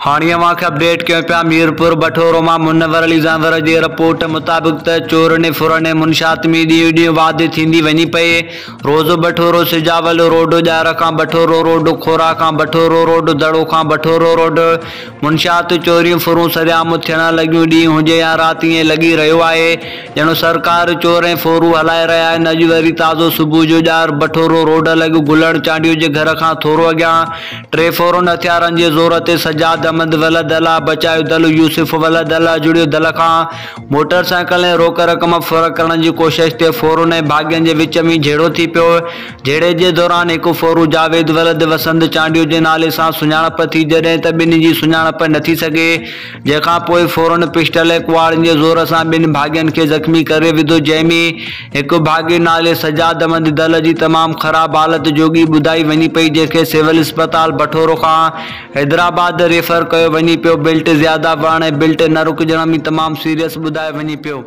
हाणिए वांखे update कयो पिया मीरपुर बठोरो मां मुनवर अली ज़ांवर जी रिपोर्ट मुताबिक़ त चोरने फुरने मुनशात में ॾींहुं ॾींहुं वाधि थींदी वञी पई। रोज़ बठोरो सिजावल रोड ॼार खां बठोरो रोड खोरा खां बठोरो रोड दड़ो खां बठोरो रोड मुनशात चोरियूं फुरूं सरियाम थियण लॻियूं। ॾींहुं हुजे या राति ईअं लॻी रहियो आहे ॼणो सरकार चोर ऐं फोरू हलाए रहिया आहिनि। अॼु वरी ताज़ो सुबुह जो ॼार बठोरो रोड लॻ गुलड़ चांडियो जे घर खां थोरो अॻियां टे फोरन हथियारनि जे ज़ोर ते सजाद अहमद वलद अला बचायो दल यूसुफ वलद अला जुड़ियो दल खां मोटरसाइकिल ऐं रोक रक़म फुर करण जी कोशिश ते फोरन ऐं भाग्यनि जे विच में झेड़ो थी पियो। झेड़े जे दौरान हिकु फोरू जावेद वलद वसंत चांडियो जे नाले सां सुञाणप थी जॾहिं त ॿिन्ही जी सुञाणप न थी सघे, जंहिंखां पोइ फोरन पिस्टल ऐं कुआड़नि जे ज़ोर सां ॿिनि भाग्यनि खे ज़ख़्मी करे विधो, जंहिंमें हिकु भाग्य नाले सजाद अहमद दल जी तमामु ख़राब हालत जोगी ॿुधाई वञी पई, जंहिंखे सिविल अस्पताल बठोरो खां हैदराबाद रेफर कयो वञी पियो। बिल्ट ज़्यादा वहण ऐं बिल्ट न रुकजण में तमामु सीरियस ॿुधायो वञी पियो।